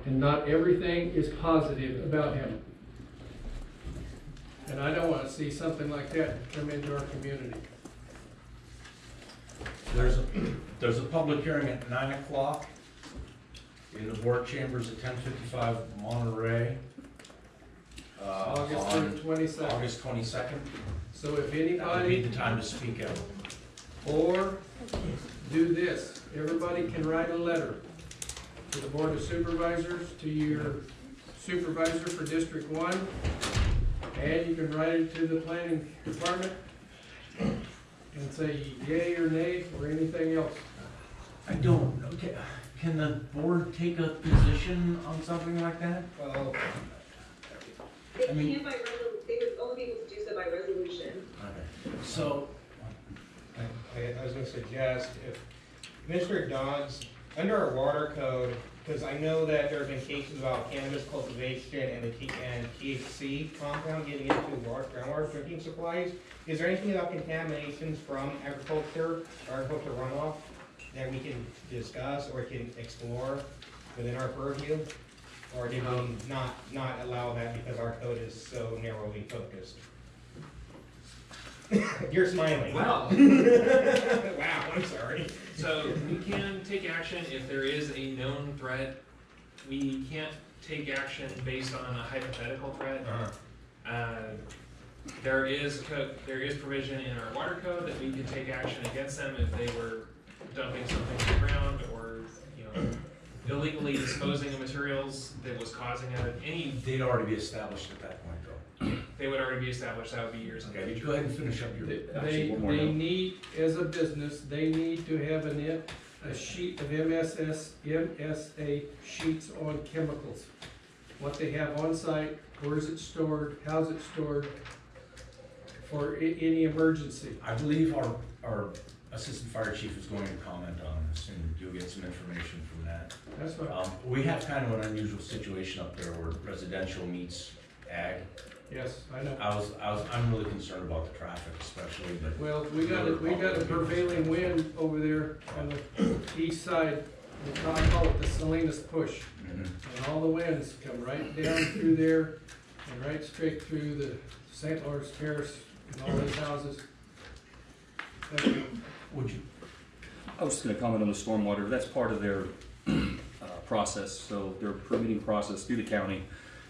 and not everything is positive about him. And I don't want to see something like that come into our community. There's a public hearing at 9 o'clock in the board chambers at 1055 Monterey. August On 22nd. August 22nd. So if That would be anybody, the time to speak out. or do this, everybody can write a letter to the Board of Supervisors, to your supervisor for District 1, and you can write it to the planning department and say yay or nay or anything else. I don't know. Can the board take a position on something like that? Well, I mean- They would only be able to do so by resolution. Okay. So, I was gonna suggest if Mr. Dodds, under our water code, because I know that there have been cases about cannabis cultivation and the THC compound getting into groundwater drinking supplies. Is there anything about contaminations from agriculture or agricultural runoff that we can discuss or can explore within our purview? Or did we not allow that because our code is so narrowly focused? You're smiling. Wow. Wow, I'm sorry. So we can take action if there is a known threat. We can't take action based on a hypothetical threat. There is provision in our water code that we could take action against them if they were dumping something to the ground or, illegally disposing of materials that was causing any. they'd already be established at that point, though. They would already be established. That would be years. Okay, you go ahead and finish up your. They need, as a business, they need to have a sheet of MSA sheets on chemicals. What they have on site, where is it stored, how's it stored, for any emergency. I believe our assistant fire chief is going to comment on this, and you'll get some information from that. That's right. We have kind of an unusual situation up there where residential meets ag. Yes, I know. I'm really concerned about the traffic especially, but. Well, we got a prevailing wind over there on the east side. I call it the Salinas push. Mhm. And all the winds come right down through there and right straight through the St. Lawrence Terrace and all those houses. Would you? I was just going to comment on the stormwater. That's part of their process, so their permitting process through the county.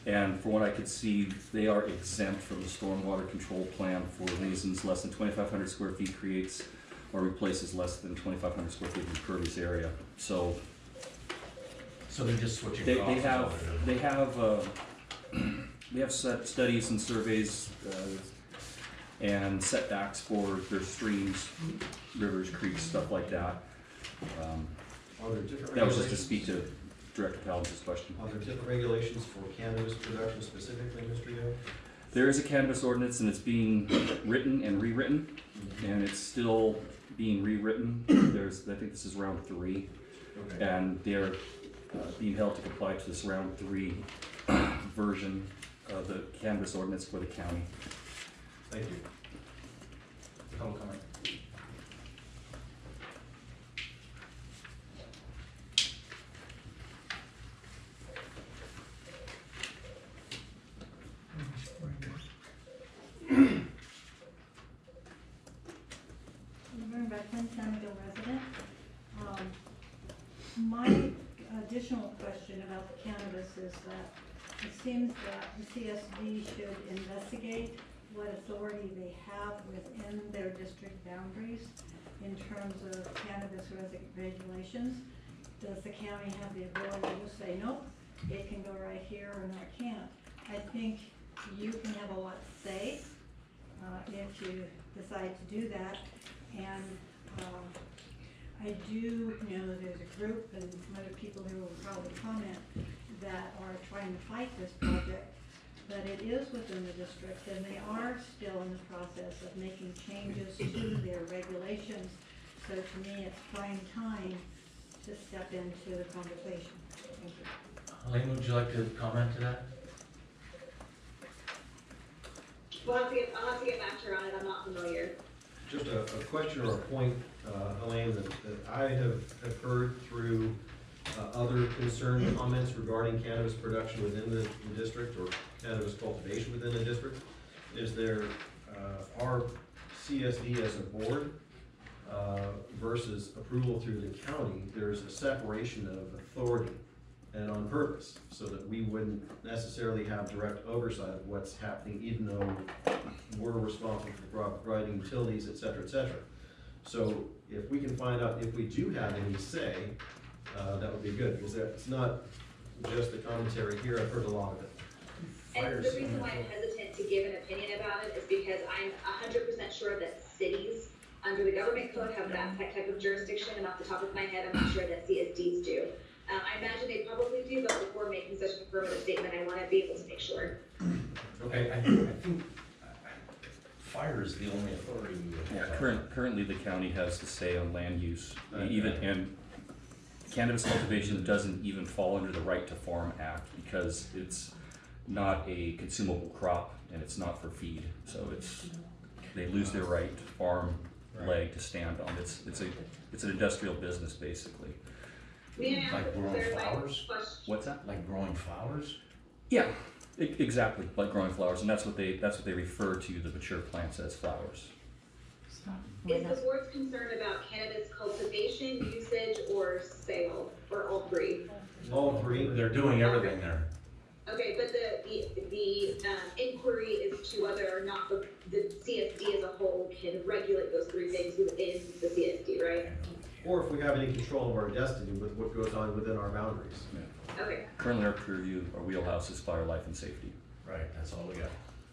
And from what I could see, they are exempt from the stormwater control plan for reasons less than 2,500 square feet creates or replaces less than 2,500 square feet of impervious area. So they're just switching. they have set studies and surveys and setbacks for their streams, rivers, creeks, stuff like that. Are there different That was just to regulations? speak to Director Palin's question. Are there different regulations for cannabis production specifically, Mr. Yo? There is a cannabis ordinance and it's being written and rewritten, and it's still being rewritten. I think this is round 3, Okay. and they're being held to comply to this round 3 version of the cannabis ordinance for the county. Thank you. Public comment. Sanador resident. My additional question about the cannabis is that it seems that the CSD should investigate what authority they have within their district boundaries in terms of cannabis regulations. Does the county have the ability to say, nope, it can go right here or no, it can't? I think you can have a lot to say if you decide to do that. And I do know that there's a group and some other people who will probably comment that are trying to fight this project, but it is within the district and they are still in the process of making changes to their regulations. So to me, it's prime time to step into the conversation. Thank you. Elaine, would you like to comment to that? I'll have to get back to her on it. I'm not familiar. Just a question or a point, Elaine, that I have heard through other concern comments regarding cannabis production within the district or cannabis cultivation within the district, is there, our CSD as a board versus approval through the county, there's a separation of authority and on purpose, so that we wouldn't necessarily have direct oversight of what's happening, even though we're responsible for providing utilities, et cetera, et cetera. So if we can find out if we do have any say, that would be good, because it's not just the commentary here, I've heard a lot of it. And the reason why I'm hesitant to give an opinion about it is because I'm 100% sure that cities under the government code have that type of jurisdiction, and off the top of my head, I'm not sure that CSDs do. I imagine they probably do, but before making such an affirmative statement, I want to be able to make sure. Okay, I think fire is the only authority we have. Currently, the county has the say on land use, and cannabis cultivation doesn't even fall under the Right to Farm Act because it's not a consumable crop and it's not for feed. So they lose their right to farm leg to stand on. It's an industrial business basically. May I ask Like a growing clarifying flowers? question? What's that? Like growing flowers? Yeah, exactly, like growing flowers, and that's what they refer to the mature plants as flowers. Is the board's concerned about cannabis cultivation, usage, or sale, or all three? All three. They're doing everything there. Okay, but the inquiry is to whether or not the CSD as a whole can regulate those three things within the CSD, right? Or if we have any control of our destiny with what goes on within our boundaries. Yeah. Okay. Currently, our purview, our wheelhouse is fire, life, and safety. Right, that's all we got.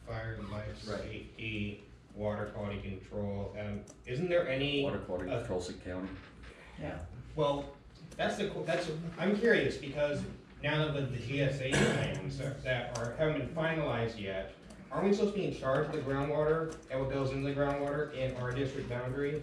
Fire and life Right. safety, water quality control, isn't there any? Water quality control, Sick County. Yeah. Well, I'm curious, because now that the GSA plans that haven't been finalized yet, aren't we supposed to be in charge of the groundwater and what goes into the groundwater in our district boundary?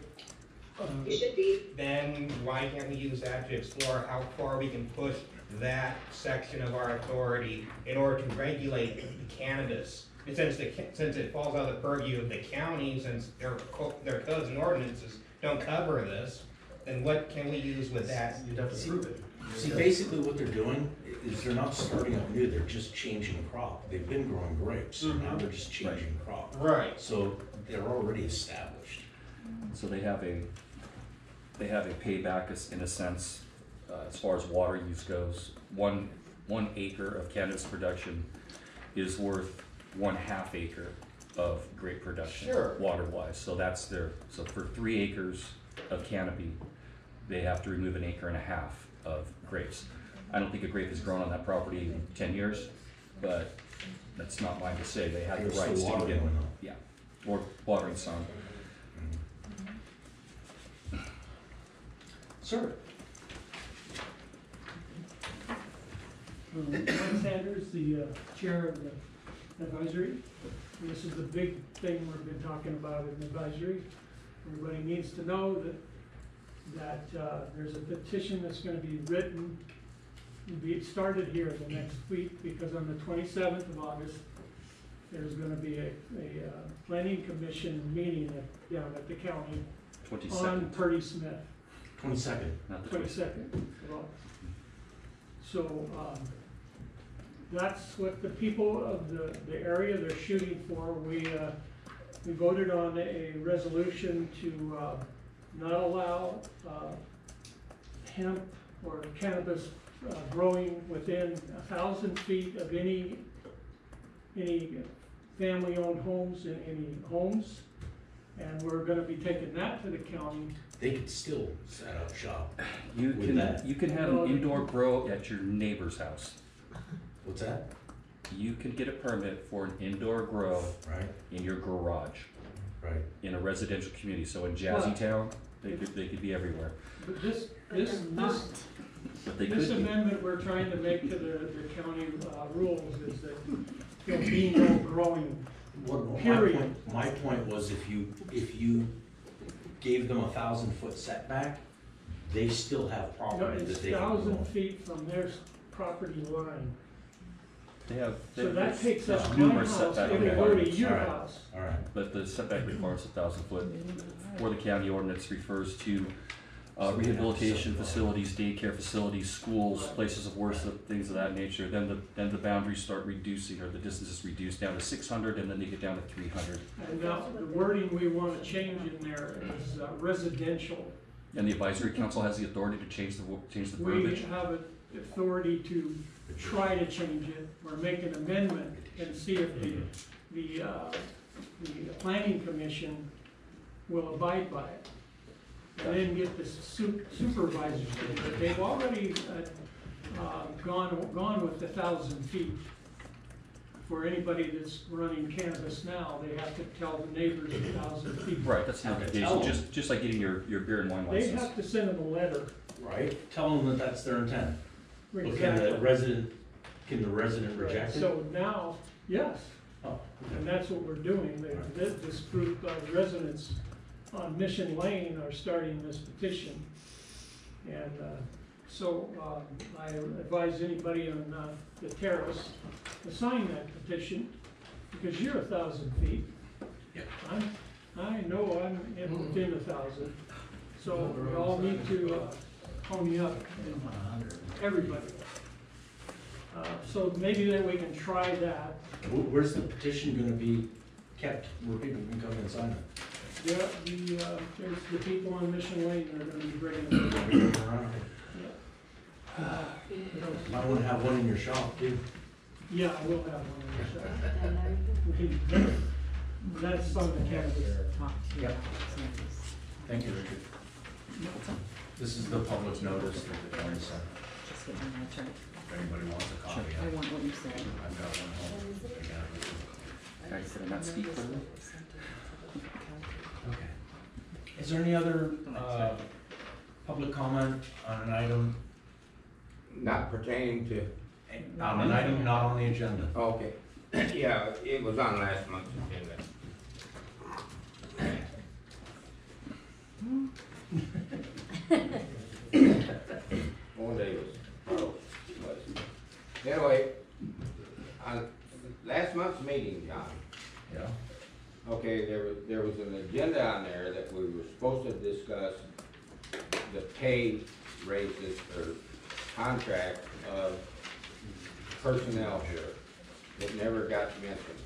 You should be. Then why can't we use that to explore how far we can push that section of our authority in order to regulate the cannabis? And since it falls out of the purview of the county, since their codes and ordinances don't cover this, then what can we use with that? You'd have to prove it. See, basically what they're doing is they're not starting up new, they're just changing crop. They've been growing grapes, now they're just changing crop. Right. So they're already established. So they have a payback in a sense, as far as water use goes. One acre of cannabis production is worth 1/2 acre of grape production, Sure. water-wise. So so for 3 acres of canopy, they have to remove 1.5 acres of grapes. I don't think a grape has grown on that property in 10 years, but that's not mine to say. They have the There's still rights to water get, going on. yeah, or watering some. Sir? Mike Sanders, the chair of the advisory. And this is the big thing we've been talking about in advisory. Everybody needs to know that there's a petition that's going to be written, be started here the next week, because on the 27th of August, there's going to be a planning commission meeting down at the county 22nd. on Purdy Smith. 22nd. Not the 22nd of August. So, that's what the people of the area they're shooting for. We voted on a resolution to not allow hemp or cannabis growing within 1,000 feet of any family-owned homes in any homes. And we're gonna be taking that to the county. They could still set up shop. You With can that. you can have an indoor grow at your neighbor's house. What's that? You can get a permit for an indoor grow Right, in your garage right. in a residential community. So in Jazzy Town, they could be everywhere. But this But they This could be. amendment we're trying to make to the county rules is that there'll be no growing. Period. My point was if you gave them a 1,000-foot setback, they still have No, property it's that they can grow. 1,000 feet from their property line. They have. So that takes there's up my numerous house, setback it would go to requirements. your Alright. house. All right. But the setback requirements 1,000 foot for the county ordinance refers to rehabilitation facilities, daycare facilities, schools, places of worship, things of that nature, then the boundaries start reducing, or the distance is reduced down to 600, and then they get down to 300. And now, the wording we want to change in there is residential. And the advisory council has the authority to change the We verbiage. have authority to try to change it, or make an amendment, and see if the planning commission will abide by it. And then get the supervisors in, but they've already gone with 1,000 feet. For anybody that's running cannabis now, they have to tell the neighbors 1,000 feet. Right, that's an obligation, just like getting your beer and wine They license. have to send them a letter. Right, tell them that that's their intent. Well, can Exactly. the resident reject it? So now, yes, Oh, and that's what we're doing. This group of residents on Mission Lane are starting this petition. And so I advise anybody on the terrace to sign that petition, because you're 1,000 feet. Yep. I know I'm within 1,000, so we all need to pony up, and everybody. So maybe then we can try that. Where's the petition gonna be kept, where people can come and sign it? Yeah, there's the people on Mission Lane that are gonna be bringing it. Might wanna have one in your shop too. Yeah, I will have one in the shop. That's on the campus. Yep. Thank you, Richard. This is the public notice that the county sent. Just get my turn. If anybody wants a copy, I want what you said. I've got one home. I got it. Can I sit in that seat for a minute? Okay. Is there any other, public comment on an item, Not pertaining to, on an item not on the agenda? okay, yeah, it was on last month's agenda. One day was. Anyway, on last month's meeting, John, Yeah. okay, there was an agenda on there that we were supposed to discuss the pay raises or contract of personnel here. It never got mentioned.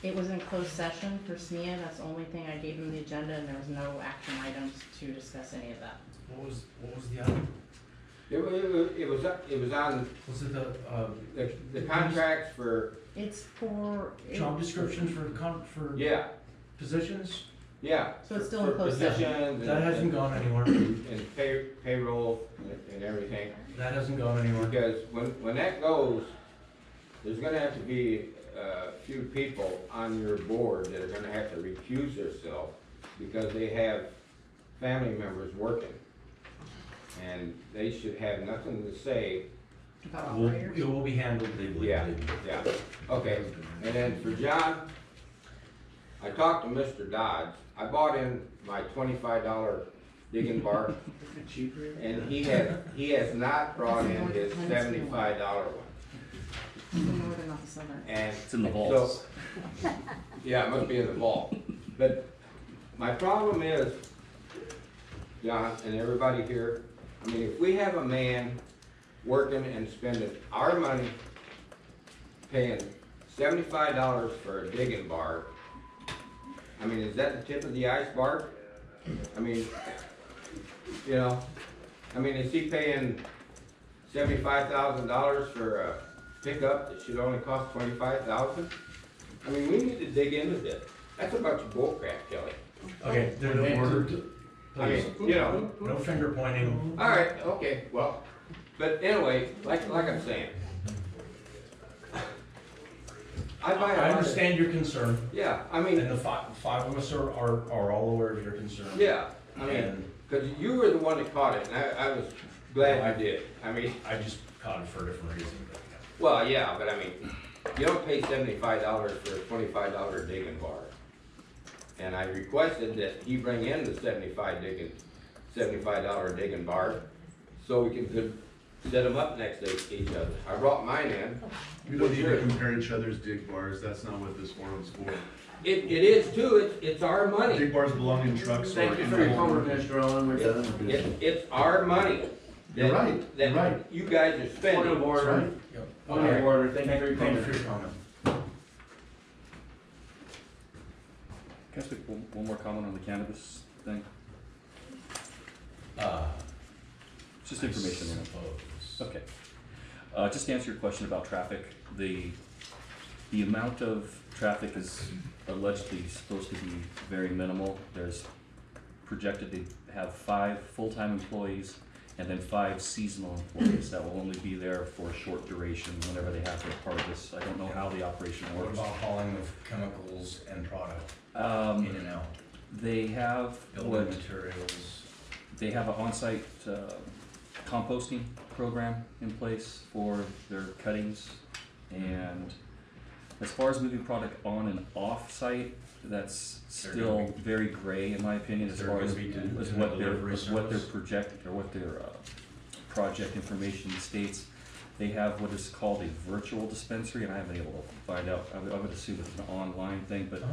It was in closed session for SMEA, that's the only thing I gave them the agenda, and there was no action items to discuss any of that. What was the item? It was on Was it the contracts for, It's for, job descriptions for yeah, positions? yeah. So it's still in for closed session. positions That hasn't gone anywhere. and payroll and everything. That hasn't gone anywhere. Because when that goes, there's gonna have to be a few people on your board that are gonna have to recuse themselves because they have family members working. And they should have nothing to say. About operators. It will be handled legally. Yeah, yeah, okay. And then for John, I talked to Mr. Dodds. I bought in my $25 digging bar. And he has not brought in his $75 one. The northern, not the southern. And It's in the so- vaults. Yeah, it must be in the vault. But my problem is, John, and everybody here, I mean, if we have a man working and spending our money, paying $75 for a digging bar, I mean, is that the tip of the iceberg? I mean, you know, I mean, is he paying $75,000 for a pickup that should only cost $25,000? I mean, we need to dig into this. That's a bunch of bullcrap, Kelly. Okay, there no order. I mean, you know, No finger pointing. all right, okay, well, but anyway, like I'm saying. I buy a lot I of- understand your concern, Yeah, I mean, and the five of us are all aware of your concern. yeah, I mean, And because you were the one that caught it, and I was glad you did. I mean, I just caught it for a different reason. well, yeah, but I mean, you don't pay $75 for a $25 digging bar. And I requested that he bring in the $75 digging bar, so we can set them up next to each other. I brought mine in. We don't need to compare each other's dig bars, that's not what this forum's for. It is too, it's our money. Dig bars belong in trucks or Thank you in for your a home. comment, Mr. Owen, we're done. It's our money. You're that- right, you're That right. you guys are Point of spending. order, point of order, thank you for your Thank you for your comment. comment. Can I speak one more comment on the cannabis thing? It's just information. you know. Suppose. Okay. Just to answer your question about traffic, the amount of traffic is allegedly supposed to be very minimal. There's projected they have 5 full-time employees and then 5 seasonal employees that will only be there for a short duration whenever they have their harvest. I don't know how the operation What works. about hauling of chemicals and product in and out? They have Building materials? They have an on-site composting program in place for their cuttings, and as far as moving product on and off-site, that's They're still gonna be- very gray in my opinion as They're far gonna as be doing what their delivery service? project or what their project information states. They have what is called a virtual dispensary, and I haven't been able to find out. I would assume it's an online thing, but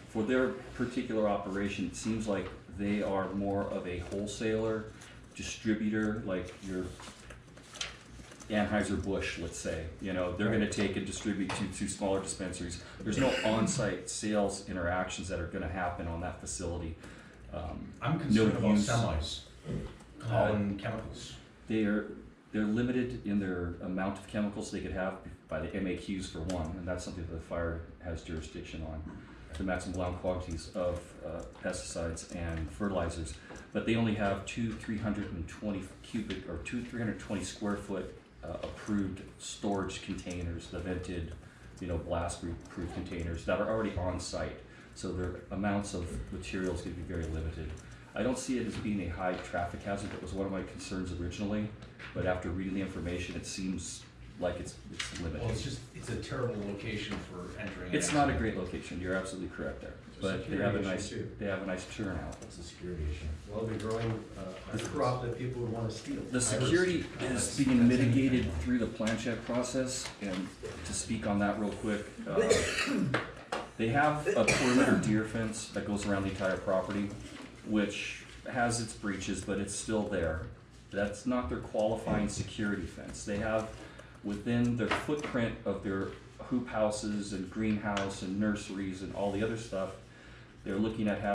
for their particular operation, it seems like they are more of a wholesaler, distributor, like your Anheuser-Busch, let's say. You know, they're gonna take and distribute to smaller dispensaries. There's no on-site sales interactions that are gonna happen on that facility. I'm concerned No about use. semis hauling chemicals. They're limited in their amount of chemicals they could have by the MAQs for one, and that's something that the fire has jurisdiction on. The maximum allowed quantities of pesticides and fertilizers, but they only have 320 cubic or 320 square foot approved storage containers, the vented, blast-proof containers that are already on site. So their amounts of materials going to be very limited. I don't see it as being a high traffic hazard. That was one of my concerns originally, but after reading the information, it seems like it's limited. Well, it's a terrible location for entering. It's not a great location. You're absolutely correct there, but they have a security nice issue, too. they have a nice turnout. It's a security issue. Well, they're growing a crop that people would want to steal. The security is being mitigated through the plan check process, and to speak on that real quick, they have a perimeter deer fence that goes around the entire property, which has its breaches, but it's still there. That's not their qualifying security fence. They have within their footprint of their hoop houses and greenhouse and nurseries and all the other stuff, they're looking at having